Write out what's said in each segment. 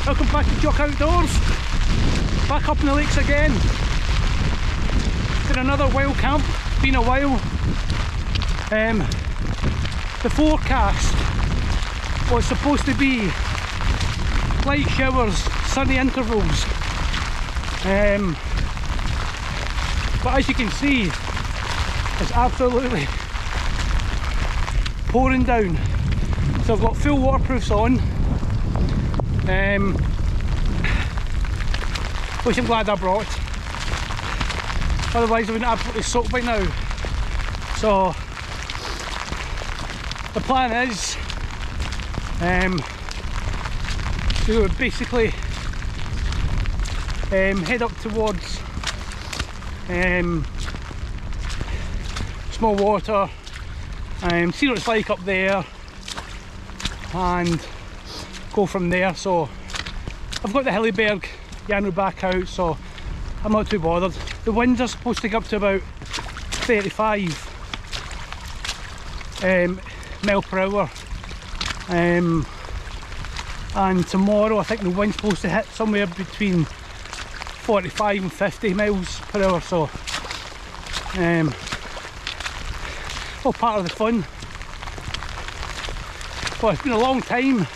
Welcome back to Jock Outdoors. Back up in the lakes again. Did another wild camp. Been a while. The forecast was supposed to be light showers, sunny intervals. But as you can see, it's absolutely pouring down. So I've got full waterproofs on, which I'm glad I brought. Otherwise I would absolutely soaked by now. So the plan is to basically head up towards small water, see what it's like up there and go from there. So I've got the Hillyberg Yano back out, so I'm not too bothered. The winds are supposed to get up to about 35 mile per hour, and tomorrow I think the wind's supposed to hit somewhere between 45 and 50 miles per hour. So all part of the fun. Well, it's been a long time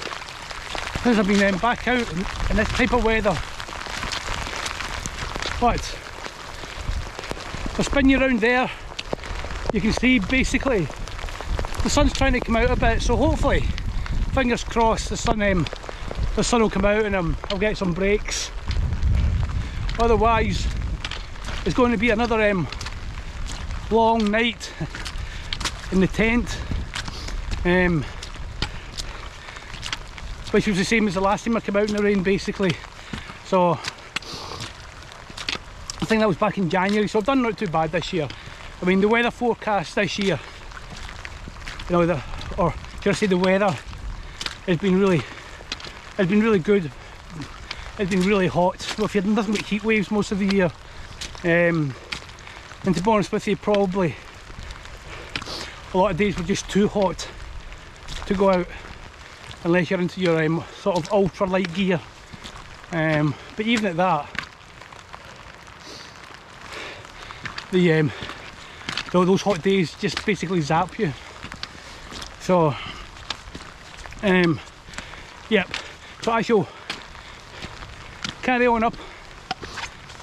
since I've been back out in this type of weather, but I'll spin you around there. You can see basically the sun's trying to come out a bit, so hopefully, fingers crossed, the sun will come out and I'll get some breaks. Otherwise it's going to be another long night in the tent, which was the same as the last time I came out in the rain basically. So I think that was back in January, so I've done not too bad this year. I mean, the weather forecast this year, you know, or should I say the weather has been really good. It's been really hot. Well, if you had nothing but heat waves most of the year, and to be honest with you, probably a lot of days were just too hot to go out unless you're into your sort of ultra light gear. But even at that, those hot days just basically zap you. So yep, so I shall carry on up.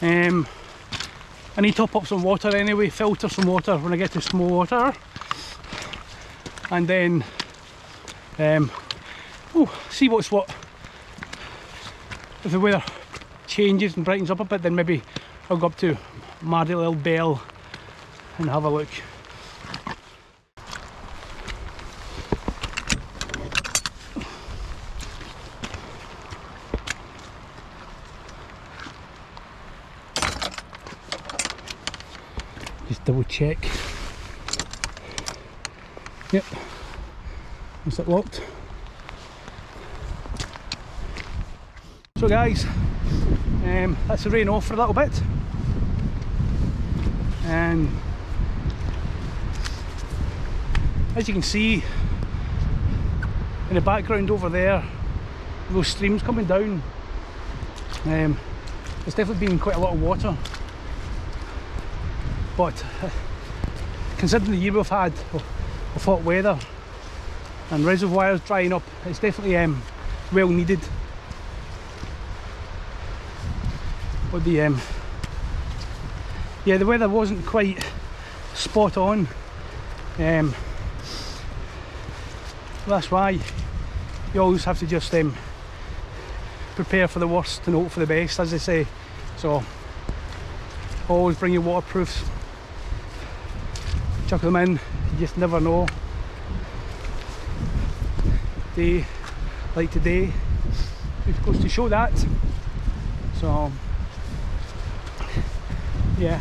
I need to top up some water anyway, filter some water when I get to small water, and then see what's what. If the weather changes and brightens up a bit, then maybe I'll go up to Mardale Bell and have a look. Just double check. Yep. Is it locked? So guys, that's the rain off for a little bit, and as you can see in the background over there, those streams coming down, there's definitely been quite a lot of water, but considering the year we've had of hot weather and reservoirs drying up, it's definitely well needed. But the weather wasn't quite spot on. That's why you always have to just prepare for the worst and hope for the best, as they say. So always bring your waterproofs, chuck them in, you just never know. Day like today, it goes to show that. So yeah,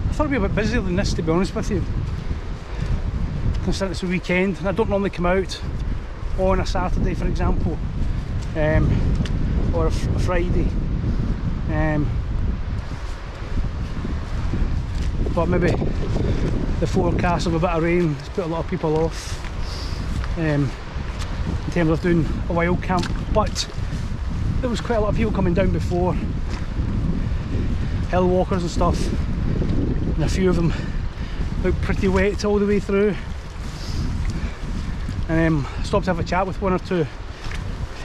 I thought it'd be a bit busier than this, to be honest with you, considering it's a weekend and I don't normally come out on a Saturday, for example, or a Friday, but maybe the forecast of a bit of rain has put a lot of people off. in terms of doing a wild camp, but there was quite a lot of people coming down before, hill walkers and stuff, and a few of them looked pretty wet all the way through. And stopped to have a chat with one or two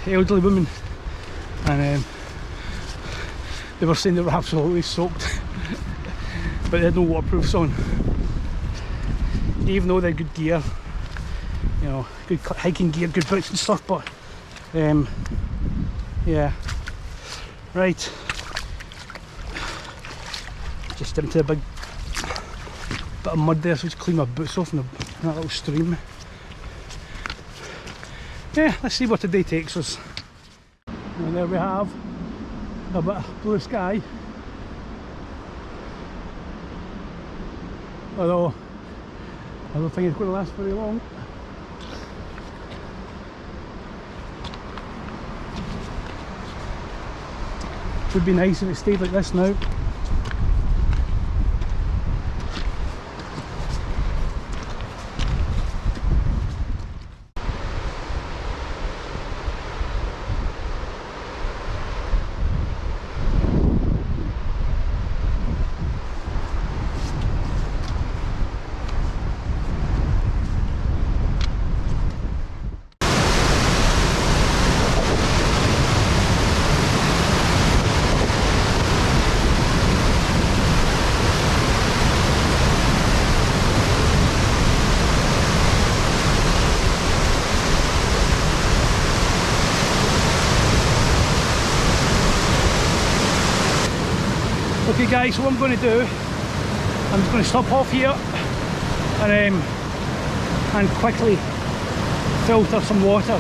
elderly women, and they were saying they were absolutely soaked but they had no waterproofs on, even though they had good gear, you know, good hiking gear, good boots and stuff. But yeah, right, just into a big bit of mud there, so just clean my boots off in that little stream. Yeah, let's see what the day takes us. And there we have a bit of blue sky. Although I don't think it's going to last very long. Would be nice if it stayed like this now. Okay guys, so what I'm going to do, I'm just going to stop off here and quickly filter some water.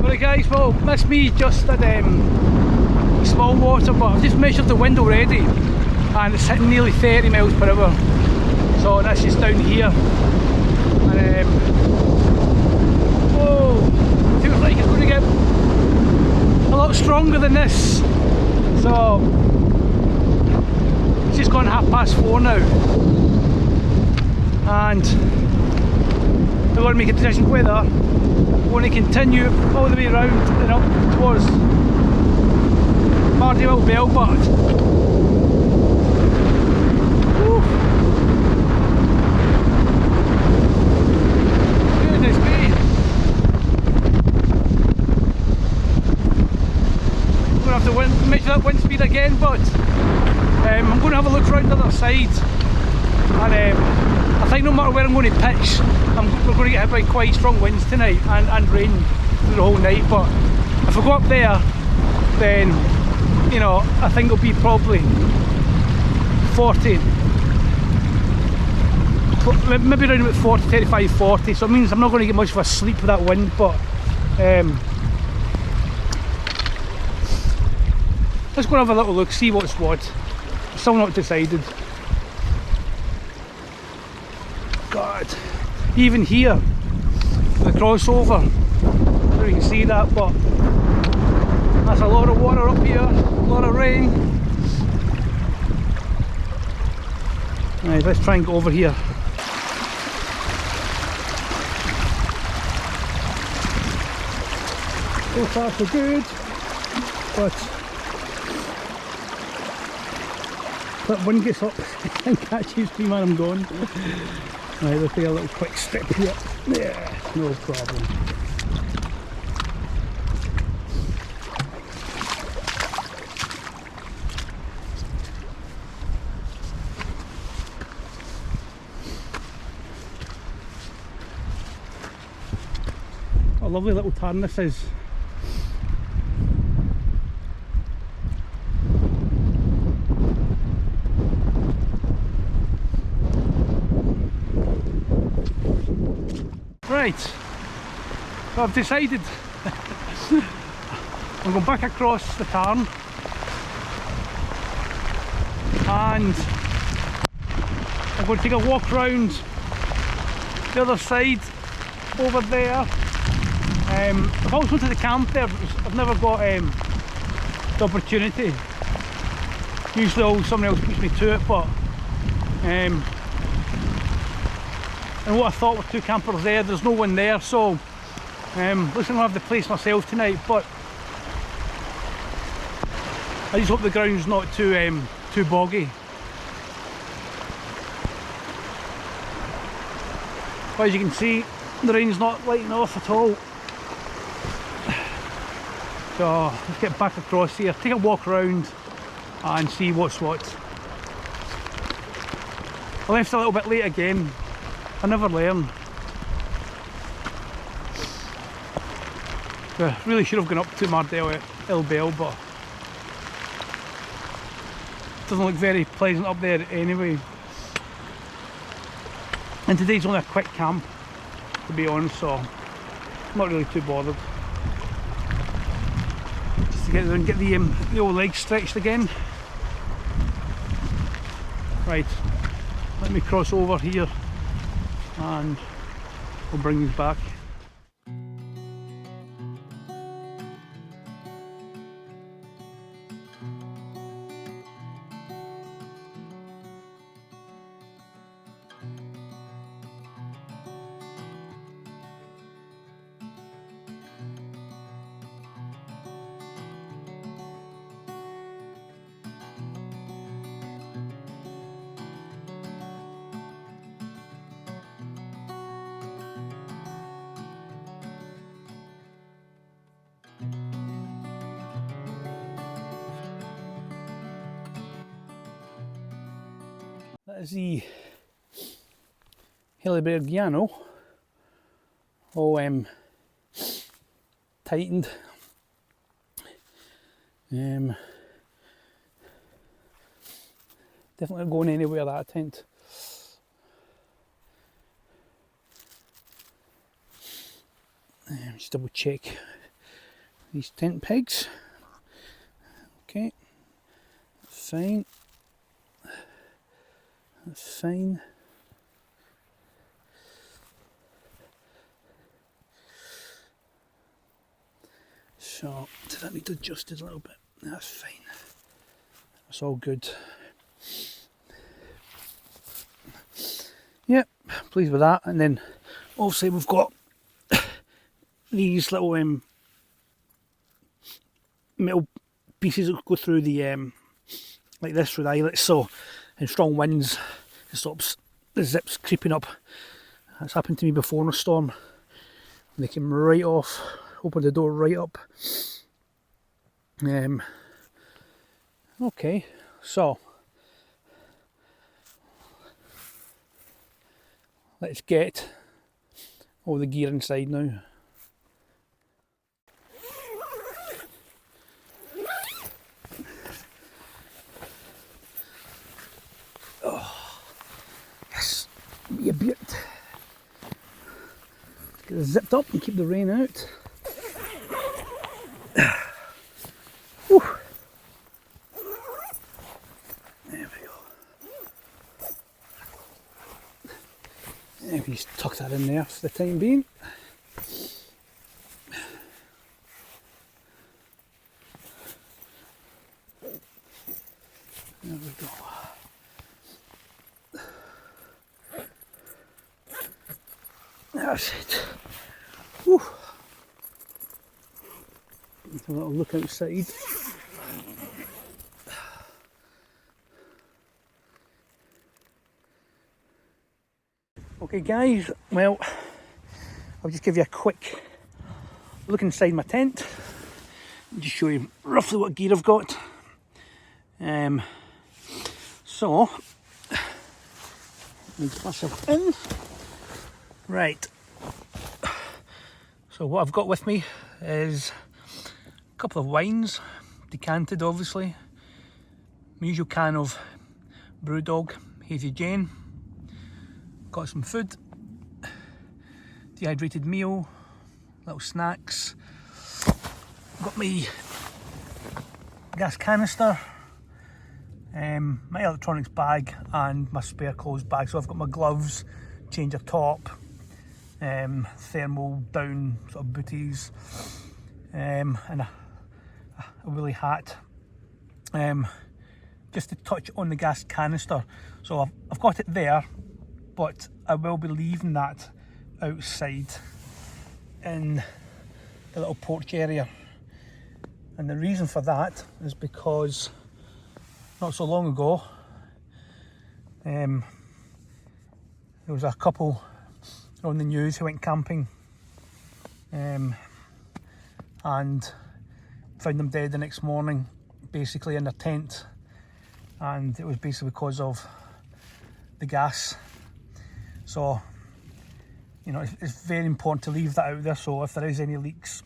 Alright guys, well that's me just at small water, but I've just measured the wind already and it's hitting nearly 30 miles per hour, so that's just down here. And whoa, feels like it's going to get a lot stronger than this, so it's just gone 4:30 now, and we're going to make a decision whether we want to continue all the way around and up towards Mardiwell Belbart. Goodness me. I'm going to have to measure that wind speed again, but I'm going to have a look around the other side, and I think no matter where I'm going to pitch, we're going to get hit by quite strong winds tonight and rain through the whole night. But if I go up there, then you know, I think it'll be probably 40, maybe around about 40, 35, 40, so it means I'm not going to get much of a sleep with that wind, but let's go and have a little look, see what's what. Still not decided. God, even here, the crossover, so you can see that, but that's a lot of water up here, a lot of rain. Right, let's try and go over here. So far so good, but that wind gets up and catches me when I'm gone. Right, let's take a little quick step here. Yeah, no problem. What a lovely little turn this is. Right, so I've decided I'm going back across the tarn and I'm going to take a walk round the other side over there. I've also to the camp there, but I've never got the opportunity. Usually someone else puts me to it, but and what I thought were 2 campers there, there's no one there, so looks like I'll have the place myself tonight. But I just hope the ground's not too boggy. But as you can see, the rain's not lighting off at all. So let's get back across here, take a walk around and see what's what. I left a little bit late again. I never learn. I really should have gone up to Mardell El Bell, but it doesn't look very pleasant up there anyway. And today's only a quick camp, to be honest, so I'm not really too bothered. Just to get there and get the old legs stretched again. Right, let me cross over here and we'll bring these back. That is the Hillebergiano, all tightened. Definitely not going anywhere, that tent. Just double check these tent pegs. Okay, fine. That's fine. So, does that need to adjust it a little bit? That's fine. That's all good. Yep, pleased with that. And then, obviously, we've got these little metal pieces that go through the like this through the eyelets. So, in strong winds, it stops the zips creeping up. That's happened to me before in a storm. They came right off, opened the door right up. Okay, so let's get all the gear inside now. Be a bit. Get it zipped up and keep the rain out. Whew. There we go. There we just tuck that in there for the time being. There we go. That's it. Whew. Have a little look outside. Okay guys, well, I'll just give you a quick look inside my tent and just show you roughly what gear I've got. So, let me put myself in. Right, so what I've got with me is a couple of wines, decanted obviously, my usual can of Brewdog Hazy Jane, got some food, dehydrated meal, little snacks, got my gas canister, my electronics bag and my spare clothes bag. So I've got my gloves, change of top, thermal down sort of booties, and a woolly hat. Just to touch on the gas canister, so I've got it there, but I will be leaving that outside in the little porch area, and the reason for that is because not so long ago there was a couple on the news who went camping and found them dead the next morning, basically in their tent, and it was basically because of the gas. So, you know, it's very important to leave that out there, so if there is any leaks,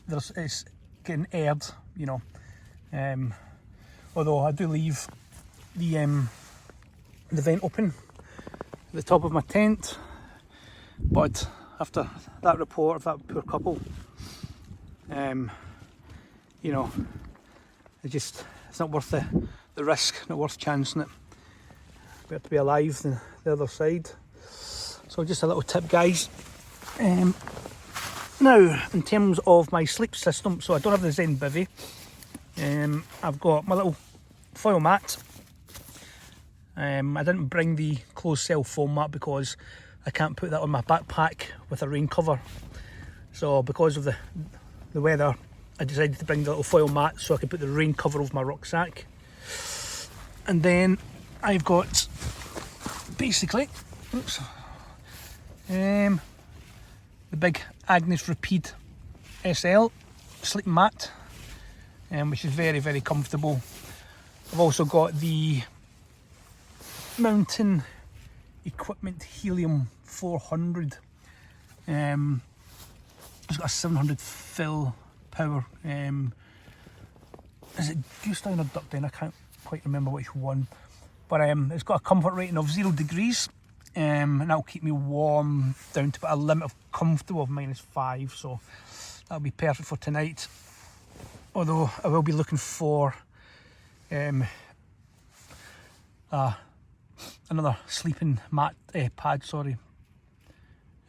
it's getting aired, you know. Although I do leave the vent open at the top of my tent, but after that report of that poor couple, you know, it's not worth the risk, not worth chancing it. Better to be alive than the other side. So just a little tip, guys. Now, in terms of my sleep system, so I don't have the Zen bivvy. I've got my little foil mat. I didn't bring the closed cell foam mat because I can't put that on my backpack with a rain cover. So because of the weather, I decided to bring the little foil mat so I could put the rain cover over my rucksack. And then I've got basically, the big Agnes Repeat SL sleeping mat, which is very, very comfortable. I've also got the Mountain Equipment Helium 400. It's got a 700 fill power. Is it Gusty or Duckdown? I can't quite remember which one. But it's got a comfort rating of 0 degrees. And that'll keep me warm down to about a limit of comfortable of -5. So that'll be perfect for tonight. Although I will be looking for another sleeping pad, sorry,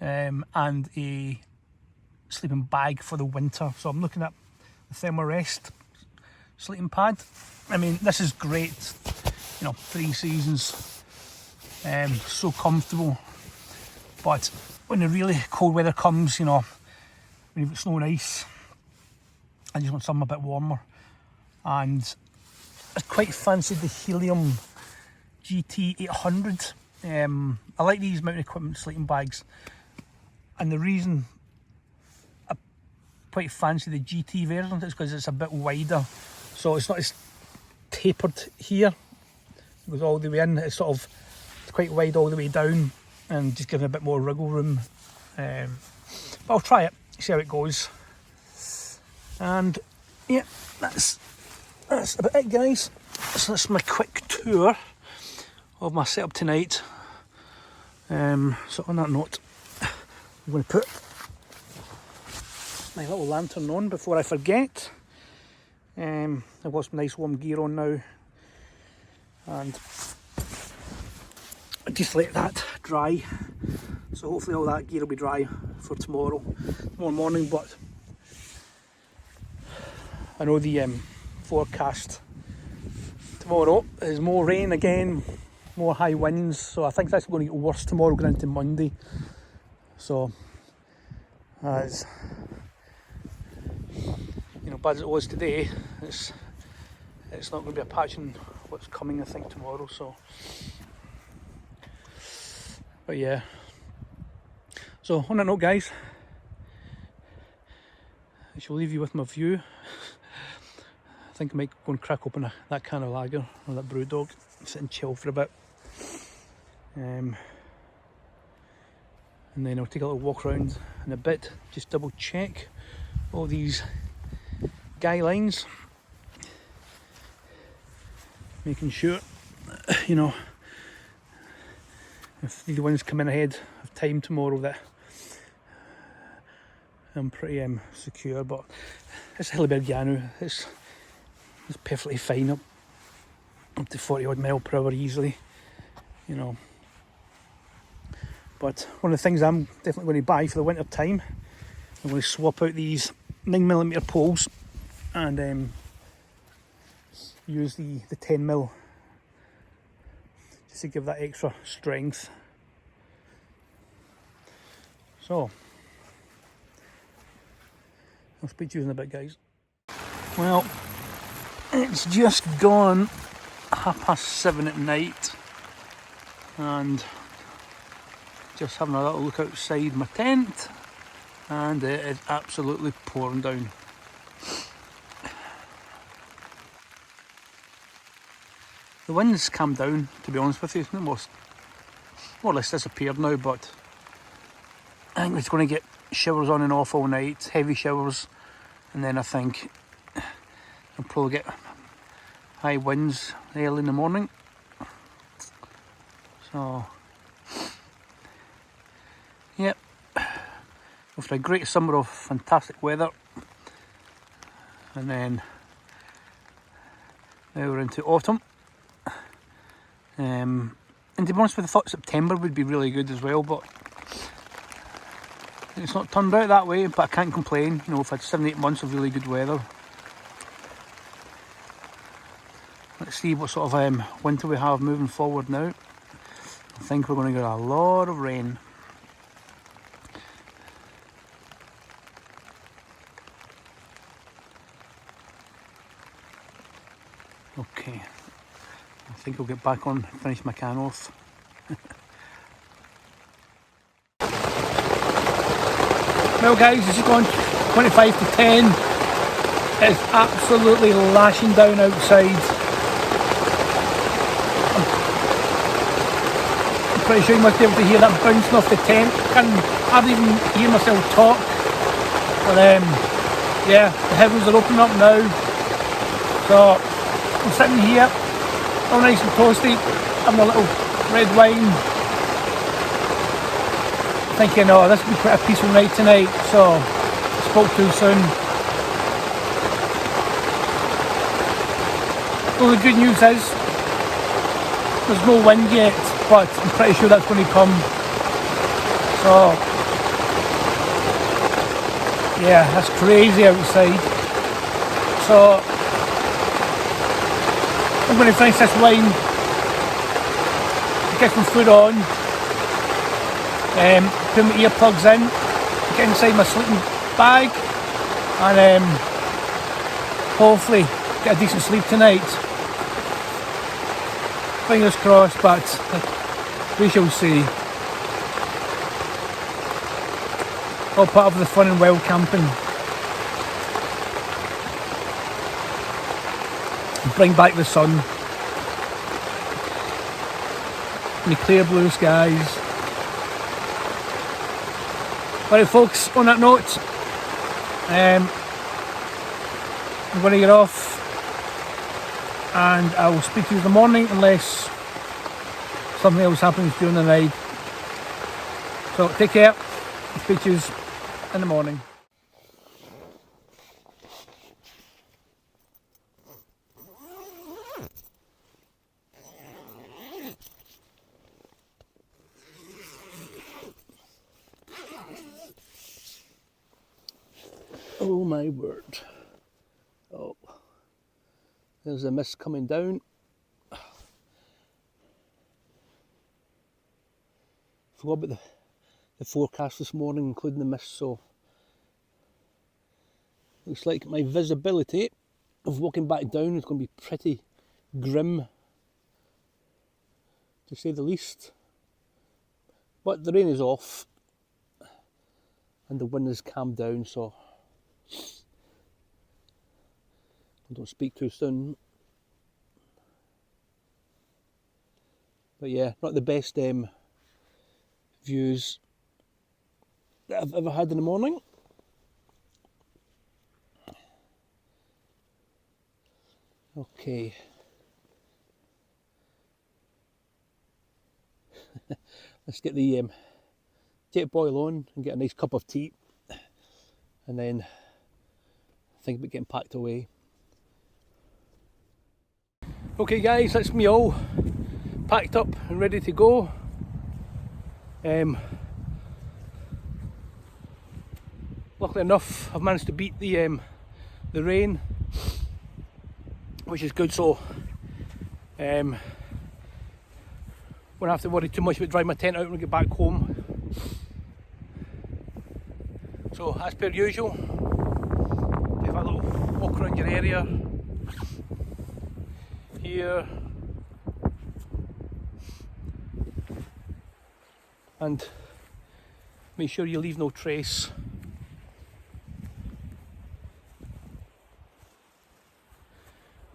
and a sleeping bag for the winter. So I'm looking at the Thermarest sleeping pad. I mean, this is great, you know, 3 seasons, so comfortable. But when the really cold weather comes, you know, when you've got snow and ice, I just want something a bit warmer. And I quite fancied the Helium GT 800. I like these Mountain Equipment sleeping bags, and the reason I quite fancy the GT version is because it's a bit wider, so it's not as tapered here. It goes all the way in. It's quite wide all the way down, and just giving a bit more wriggle room. But I'll try it, see how it goes. And yeah, that's about it, guys. So that's my quick tour of my setup tonight. So on that note, I'm going to put my little lantern on before I forget. I've got some nice warm gear on now, and just let that dry. So hopefully all that gear will be dry for tomorrow morning. But I know the forecast tomorrow is more rain again, more high winds, so I think that's going to get worse tomorrow going into Monday. So as you know, bad as it was today, it's not going to be a patch in what's coming, I think, tomorrow. So, but yeah, so on that note, guys, I shall leave you with my view. I think I might go and crack open that can of lager or that brew dog, sit and chill for a bit, and then I'll take a little walk around in a bit, just double check all these guy lines, making sure, you know, if the ones come in ahead of time tomorrow, that I'm pretty secure. But it's Hillebergiano, it's perfectly fine up to 40 odd mile per hour easily, you know. But one of the things I'm definitely going to buy for the winter time, I'm going to swap out these 9mm poles and use the 10mm just to give that extra strength. So I'll speak to you in a bit, guys. Well, it's just gone 7:30 at night, and just having a little look outside my tent, and it is absolutely pouring down. The wind's calmed down, to be honest with you. It's almost more or less disappeared now, but I think it's going to get showers on and off all night, heavy showers, and then I think I'll probably get high winds early in the morning. So, yep, after a great summer of fantastic weather, and then now we're into autumn. And to be honest with you, I thought September would be really good as well, but it's not turned out that way. But I can't complain. You know, we've had 7-8 months of really good weather. Let's see what sort of winter we have moving forward now. I think we're going to get a lot of rain. Okay, I think I'll get back on, finish my can off. Well guys, it's gone 25 to 10. It's absolutely lashing down outside. I'm pretty sure you must be able to hear that bouncing off the tent. I can't hardly even hear myself talk. But yeah, the heavens are opening up now. So I'm sitting here, all nice and toasty, having a little red wine, thinking, oh, this will be quite a peaceful night tonight. So I spoke too soon. Well, the good news is there's no wind yet, but I'm pretty sure that's going to come. So yeah, that's crazy outside. So I'm going to finish this wine, get some food on, put my earplugs in, get inside my sleeping bag, and hopefully get a decent sleep tonight. Fingers crossed, but we shall see. All part of the fun and wild camping. Bring back the sun and the clear blue skies. Alright folks, on that note, I'm going to get off, and I will speak to you in the morning unless something else happens during the night. So take care, I'll speak to you in the morning. Oh my word. Oh, there's the mist coming down. Forgot about the forecast this morning, including the mist, so looks like my visibility of walking back down is going to be pretty grim, to say the least. But the rain is off and the wind has calmed down, so don't speak too soon. But yeah, not the best views that I've ever had in the morning. Okay. Let's get the jet boil on and get a nice cup of tea, and then think about getting packed away. Okay guys, that's me all packed up and ready to go. Luckily enough, I've managed to beat the rain, which is good. So won't have to worry too much about drying my tent out when we get back home. So as per usual, have a little walk around your area here, and make sure you leave no trace.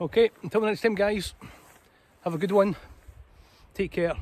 Okay, until the next time guys, have a good one, take care.